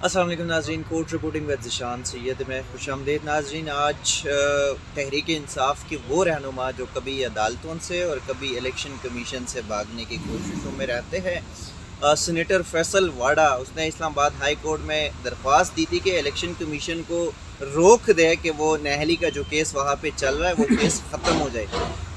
السلام علیکم ناظرین، کورٹ رپورٹنگ ود ذیشان سید میں خوش آمدید ناظرین۔ آج تحریک انصاف کے وہ رہنما جو کبھی عدالتوں سے اور کبھی الیکشن کمیشن سے بھاگنے کی کوششوں میں رہتے ہیں، سینیٹر فیصل واڈا، اس نے اسلام آباد ہائی کورٹ میں درخواست دی تھی کہ الیکشن کمیشن کو روک دے کہ وہ نہلی کا جو کیس وہاں پہ چل رہا ہے وہ کیس ختم ہو جائے۔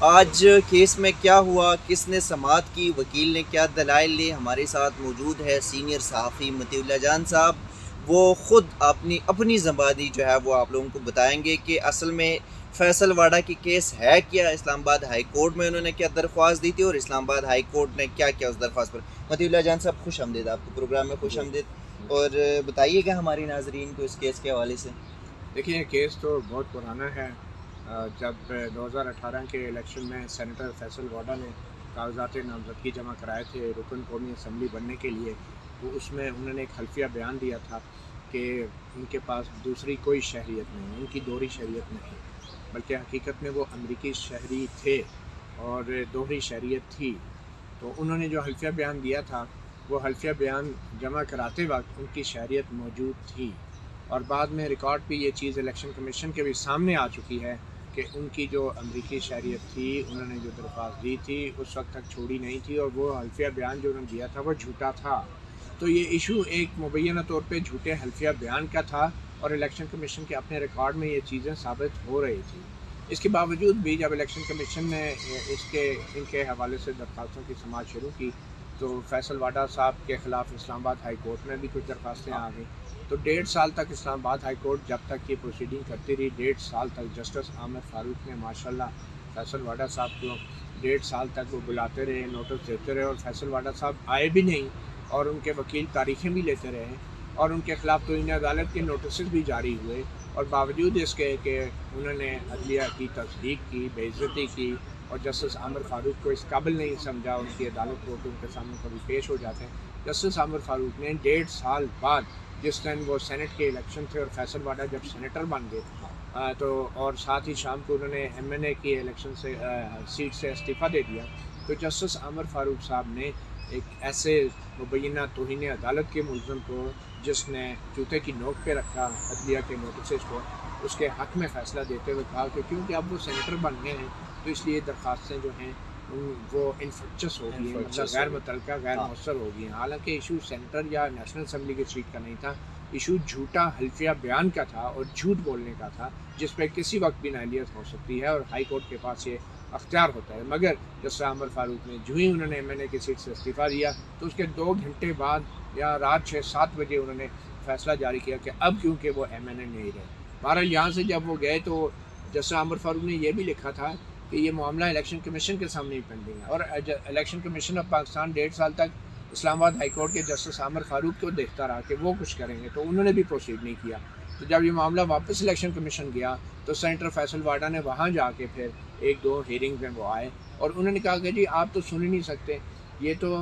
آج کیس میں کیا ہوا، کس نے سماعت کی، وکیل نے کیا دلائل لی، ہمارے ساتھ موجود ہے سینئر صحافی MatiUllah جان صاحب۔ وہ خود اپنی زبانی جو ہے وہ آپ لوگوں کو بتائیں گے کہ اصل میں فیصل واڈا کی کیس ہے کیا، اسلام آباد ہائی کورٹ میں انہوں نے کیا درخواست دی تھی اور اسلام آباد ہائی کورٹ نے کیا کیا اس درخواست پر۔ MatiUllah جان صاحب خوش آمدید، آپ کو پروگرام میں خوش آمدید، اور بتائیے گا ہماری ناظرین کو اس کیس کے حوالے سے۔ دیکھیے، کیس تو بہت پرانا ہے۔ جب 2018 کے الیکشن میں سینیٹر فیصل ودا نے کاغذات نامزدگی جمع کرائے تھے رکن قومی اسمبلی بننے کے لیے، تو اس میں انہوں نے ایک حلفیہ بیان دیا تھا کہ ان کے پاس دوسری کوئی شہریت نہیں، ان کی دوہری شہریت نہیں، بلکہ حقیقت میں وہ امریکی شہری تھے اور دوہری شہریت تھی۔ تو انہوں نے جو حلفیہ بیان دیا تھا، وہ حلفیہ بیان جمع کراتے وقت ان کی شہریت موجود تھی، اور بعد میں ریکارڈ پہ یہ چیز الیکشن کمیشن کے بھی سامنے آ چکی ہے کہ ان کی جو امریکی شہریت تھی، انہوں نے جو درخواست دی تھی اس وقت تک چھوڑی نہیں تھی، اور وہ حلفیہ بیان جو انہوں نے دیا تھا وہ جھوٹا تھا۔ تو یہ ایشو ایک مبینہ طور پہ جھوٹے حلفیہ بیان کا تھا، اور الیکشن کمیشن کے اپنے ریکارڈ میں یہ چیزیں ثابت ہو رہی تھی۔ اس کے باوجود بھی جب الیکشن کمیشن نے ان کے حوالے سے درخواستوں کی سماعت شروع کی، تو فیصل واڈا صاحب کے خلاف اسلام آباد ہائی کورٹ میں بھی کچھ درخواستیں آ گئیں۔ تو 1.5 سال تک اسلام آباد ہائی کورٹ جب تک یہ پروسیڈنگ کرتی رہی، 1.5 سال تک جسٹس عامر فاروق نے ماشاءاللہ فیصل واڈا صاحب کو 1.5 سال تک وہ بلاتے رہے، نوٹس دیتے رہے، اور فیصل واڈا صاحب آئے بھی نہیں، اور ان کے وکیل تاریخیں بھی لیتے رہے، اور ان کے خلاف توہین عدالت کے نوٹسز بھی جاری ہوئے، اور باوجود اس کے کہ انہوں نے عدلیہ کی تصدیق کی، بے عزتی کی، اور جسٹس عامر فاروق کو اس قابل نہیں سمجھا ان کی عدالت کو کہ ان کے سامنے کبھی پیش ہو جاتے ہیں۔ جسٹس عامر فاروق نے 1.5 سال بعد، جس دن وہ سینٹ کے الیکشن تھے اور فیصل واڈا جب سینیٹر بن گئے، تو اور ساتھ ہی شام کو انہوں نے MNA کی الیکشن سے سیٹ سے استعفیٰ دے دیا، تو جسٹس عامر فاروق صاحب نے ایک ایسے مبینہ توہین عدالت کے ملزم کو، جس نے جوتے کی نوک پہ رکھا عدلیہ کے نوٹسز کو، اس کے حق میں فیصلہ دیتے ہوئے کہا کہ کیونکہ اب وہ سینیٹر بن گئے ہیں تو اس لیے درخواستیں جو ہیں وہ انفیکچس ہو گئی ہیں، مطلب غیر متعلقہ، غیر مؤثر ہو گئی ہیں۔ حالانکہ ایشو سینیٹر یا نیشنل اسمبلی کی سیٹ کا نہیں تھا، ایشو جھوٹا حلفیہ بیان کا تھا اور جھوٹ بولنے کا تھا، جس پہ کسی وقت بھی نااہلیت ہو سکتی ہے، اور ہائی کورٹ کے پاس یہ اختیار ہوتا ہے۔ مگر جسٹس عامر فاروق نے جو ہی انہوں نے MNA کی سیٹ سے استعفیٰ دیا، تو اس کے 2 گھنٹے بعد یا رات 6-7 بجے انہوں نے فیصلہ جاری کیا کہ اب کیونکہ وہ MNA نہیں رہے۔ بہرحال یہاں سے جب وہ گئے تو جسٹس عامر فاروق نے یہ بھی لکھا تھا کہ یہ معاملہ الیکشن کمیشن کے سامنے ہی پینڈنگ ہے، اور الیکشن کمیشن آف پاکستان 1.5 سال تک اسلام آباد ہائی کورٹ کے جسٹس عامر فاروق کو دیکھتا رہا کہ وہ کچھ کریں گے، تو انہوں نے بھی پروسیڈ نہیں کیا۔ تو جب یہ معاملہ واپس الیکشن کمیشن گیا تو سینیٹر فیصل واڈا نے وہاں جا کے پھر 1-2 ہیئرنگ میں وہ آئے، اور انہوں نے کہا کہ جی آپ تو سن ہی نہیں سکتے، یہ تو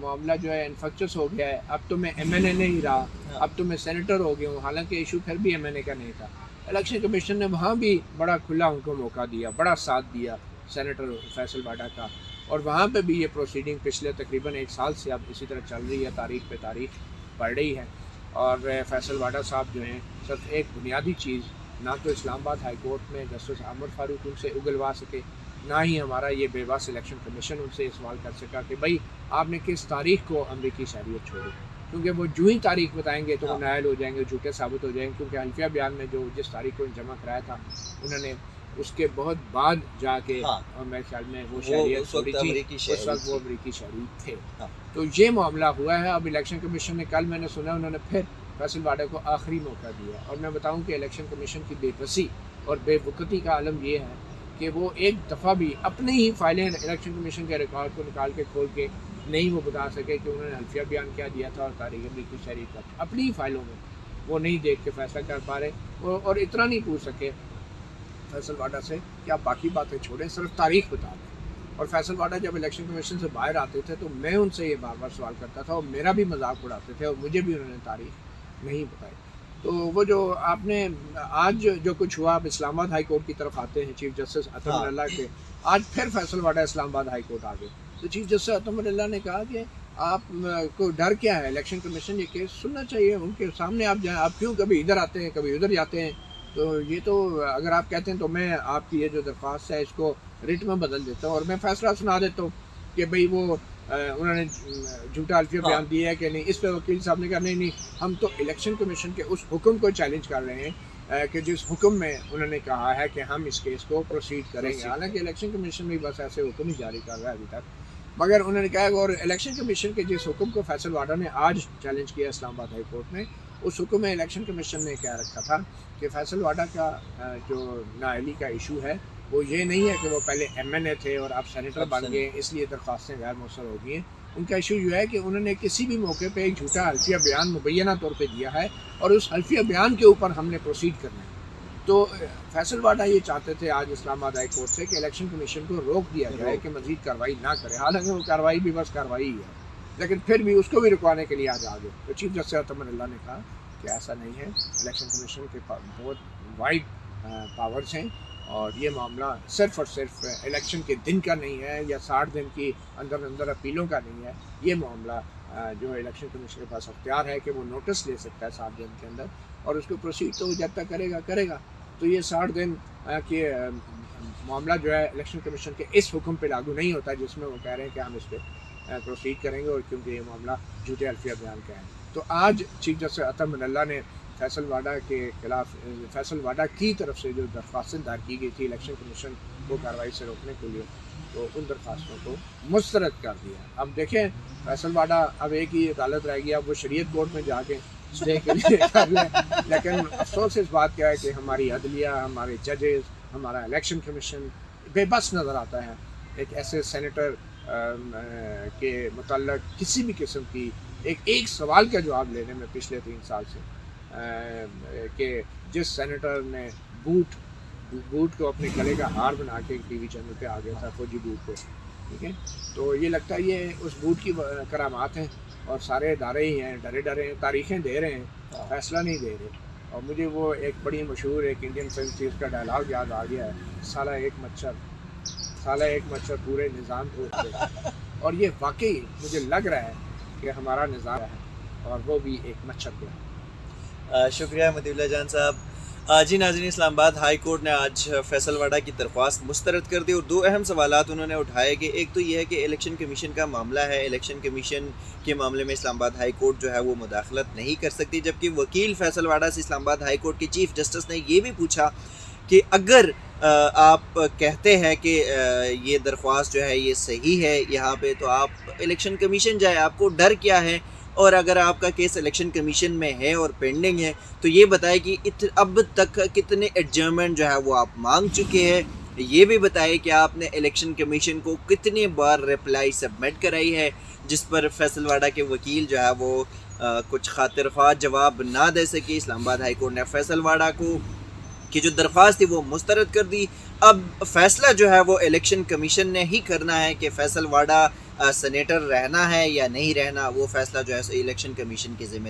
معاملہ جو ہے انفیکچس ہو گیا ہے، اب تو میں MNA نہیں رہا، اب تو میں سینیٹر ہو گیا ہوں، حالانکہ ایشو پھر بھی MNA کا نہیں تھا۔ الیکشن کمیشن نے وہاں بھی بڑا کھلا ان کو موقع دیا، بڑا ساتھ دیا سینیٹر فیصل واڈا کا، اور وہاں پہ بھی یہ پروسیڈنگ پچھلے تقریباً 1 سال سے اب اسی طرح چل رہی ہے، تاریخ پہ تاریخ پڑھ رہی ہے۔ اور فیصل واڈا صاحب جو ہیں، صرف ایک بنیادی چیز، نہ تو اسلام آباد ہائی کورٹ میں جسٹس عامر فاروق ان سے اگلوا سکے، نہ ہی ہمارا یہ بے بس الیکشن کمیشن ان سے یہ سوال کر سکا کہ بھائی آپ نے کس تاریخ کو امریکی شہریت چھوڑی، کیونکہ وہ جو ہی تاریخ بتائیں گے تو وہ نائل ہو جائیں گے، جھوٹے ثابت ہو جائیں گے، کیونکہ حلفیہ بیان میں جو جس تاریخ کو جمع کرایا تھا انہوں نے اس کے بہت بعد جا کے میرے خیال میں وہ شہریت چھوڑی تھی، اس وقت وہ امریکی شہری تھے۔ تو یہ معاملہ ہوا ہے۔ اب الیکشن کمیشن نے کل میں نے سنا انہوں نے پھر فیصل واڈا کو آخری موقع دیا، اور میں بتاؤں کہ الیکشن کمیشن کی بے بسی اور بے وقتی کا عالم یہ ہے کہ وہ ایک دفعہ بھی اپنی ہی فائلیں الیکشن کمیشن کے ریکارڈ کو نکال کے کھول کے نہیں وہ بتا سکے کہ انہوں نے حلفیہ بیان کیا دیا تھا اور تاریخ امریکی شہریت کا، اپنی ہی فائلوں میں وہ نہیں دیکھ کے فیصلہ کر پا رہے، اور اتنا نہیں پوچھ سکے فیصل واڈا سے کہ آپ باقی باتیں چھوڑیں، صرف تاریخ بتا دیں۔ اور فیصل واڈا جب الیکشن کمیشن سے باہر آتے تھے تو میں ان سے یہ بار بار سوال کرتا تھا، اور میرا بھی مذاق اڑاتے تھے، اور مجھے بھی انہوں نے تاریخ نہیں بتائی۔ تو وہ جو آپ نے آج جو کچھ ہوا، آپ اسلام آباد ہائی کورٹ کی طرف آتے ہیں، چیف جسٹس اللہ کے، آج پھر فیصل واڈا اسلام آباد ہائی کورٹ آ گئے، تو چیف جسٹس اللہ نے کہا کہ آپ کو ڈر کیا ہے؟ الیکشن کمیشن یہ کیس سننا چاہیے، ان کے سامنے آپ جائیں. آپ کیوں کبھی ادھر آتے ہیں کبھی ادھر جاتے ہیں؟ تو یہ تو اگر آپ کہتے ہیں تو میں آپ کی یہ جو درخواست ہے اس کو ریٹ میں بدل دیتا ہوں اور میں فیصلہ سنا دیتا ہوں کہ بھئی وہ انہوں نے جھوٹا الفیہ بیان دیا ہے کہ نہیں. اس پہ وکیل صاحب نے کہا نہیں ہم تو الیکشن کمیشن کے اس حکم کو چیلنج کر رہے ہیں کہ جس حکم میں انہوں نے کہا ہے کہ ہم اس کیس کو پروسیڈ کریں گے. حالانکہ الیکشن کمیشن بھی بس ایسے حکم ہی جاری کر رہا ہے ابھی تک. مگر انہوں نے کہا اور الیکشن کمیشن کے جس حکم کو فیصل واڈا نے آج چیلنج کیا اسلام آباد ہائی کورٹ میں، اس حکم میں الیکشن کمیشن نے کہہ رکھا تھا کہ فیصل واڈا کا جو نااہلی کا ایشو ہے وہ یہ نہیں ہے کہ وہ پہلے ایم این اے تھے اور اب سینیٹر بن گئے اس لیے درخواستیں غیر مؤثر ہو گئی ہیں. ان کا ایشو یہ ہے کہ انہوں نے کسی بھی موقع پہ ایک جھوٹا حلفیہ بیان مبینہ طور پہ دیا ہے اور اس حلفیہ بیان کے اوپر ہم نے پروسیڈ کرنا ہے. تو فیصل واڈا یہ چاہتے تھے آج اسلام آباد ہائی کورٹ سے کہ الیکشن کمیشن کو روک دیا جائے کہ مزید کارروائی نہ کرے. حالانکہ وہ کارروائی بھی بس کارروائی ہی ہے، لیکن پھر بھی اس کو بھی رکوانے کے لیے آج آگے. تو چیف جسٹس اللہ نے کہا کہ ایسا نہیں ہے، الیکشن کمیشن کے بہت وائڈ پاورز ہیں اور یہ معاملہ صرف اور صرف الیکشن کے دن کا نہیں ہے یا 60 دن کی اندر اپیلوں کا نہیں ہے. یہ معاملہ جو الیکشن کمیشن کے پاس اختیار ہے کہ وہ نوٹس لے سکتا ہے 60 دن کے اندر اور اس کو پروسیڈ تو جب تک کرے گا. تو یہ 60 دن کے معاملہ جو ہے الیکشن کمیشن کے اس حکم پہ لاگو نہیں ہوتا جس میں وہ کہہ رہے ہیں کہ ہم اس پہ پروسیڈ کریں گے اور کیونکہ یہ معاملہ جھوٹے الفیہ بیان کا ہے. تو آج چیف جسٹس اللہ نے فیصل واڈا کے خلاف فیصل واڈا کی طرف سے جو درخواستیں دائر کی گئی تھی الیکشن کمیشن کو کارروائی سے روکنے کے لیے، تو ان درخواستوں کو مسترد کر دیا. اب دیکھیں فیصل واڈا اب ایک ہی عدالت رہ گیا، اب وہ شریعت کورٹ میں جا کے اسٹے کے لیے کر لیں. لیکن افسوس اس بات کا ہے کہ ہماری عدلیہ، ہمارے ججز، ہمارا الیکشن کمیشن بے بس نظر آتا ہے ایک ایسے سینیٹر کے متعلق کسی بھی قسم کی ایک سوال کا جواب لینے میں پچھلے 3 سال سے، کہ جس سینیٹر نے بوٹ کو اپنے گلے کا ہار بنا کے ٹی وی چینل پہ آ گیا تھا، فوجی بوٹ کو، ٹھیک ہے. تو یہ لگتا ہے یہ اس بوٹ کی کرامات ہیں اور سارے ادارے ہی ہیں ڈرے ہیں، تاریخیں دے رہے ہیں، فیصلہ نہیں دے رہے. اور مجھے وہ ایک بڑی مشہور ایک انڈین فلم تھی، اس کا ڈائلاگ یاد آ گیا ہے، سالہ ایک مچھر پورے نظام کو. اور یہ واقعی مجھے لگ رہا ہے کہ ہمارا نظام ہے اور وہ بھی ایک مچھر پہ. شکریہ مطیع جان صاحب. جی ناظرین، اسلام آباد ہائی کورٹ نے آج فیصل واڈا کی درخواست مسترد کر دی اور 2 اہم سوالات انہوں نے اٹھائے کہ ایک تو یہ ہے کہ الیکشن کمیشن کا معاملہ ہے، الیکشن کمیشن کے معاملے میں اسلام آباد ہائی کورٹ جو ہے وہ مداخلت نہیں کر سکتی. جبکہ وکیل فیصل واڈا سے اسلام آباد ہائی کورٹ کے چیف جسٹس نے یہ بھی پوچھا کہ اگر آپ کہتے ہیں کہ یہ درخواست جو ہے یہ صحیح ہے یہاں پہ، تو آپ الیکشن کمیشن جائے، آپ کو ڈر کیا ہے؟ اور اگر آپ کا کیس الیکشن کمیشن میں ہے اور پینڈنگ ہے تو یہ بتائے کہ اب تک کتنے ایڈجرمنٹ جو ہے وہ آپ مانگ چکے ہیں. یہ بھی بتائے کہ آپ نے الیکشن کمیشن کو کتنی بار رپلائی سبمٹ کرائی ہے، جس پر فیصل واڈا کے وکیل جو ہے وہ کچھ خاطر خواہ جواب نہ دے سکی. اسلام آباد ہائی کورٹ نے فیصل واڈا کو کی جو درخواست تھی وہ مسترد کر دی. اب فیصلہ جو ہے وہ الیکشن کمیشن نے ہی کرنا ہے کہ فیصل واڈا سینیٹر رہنا ہے یا نہیں رہنا. وہ فیصلہ جو ہے الیکشن کمیشن کے ذمہ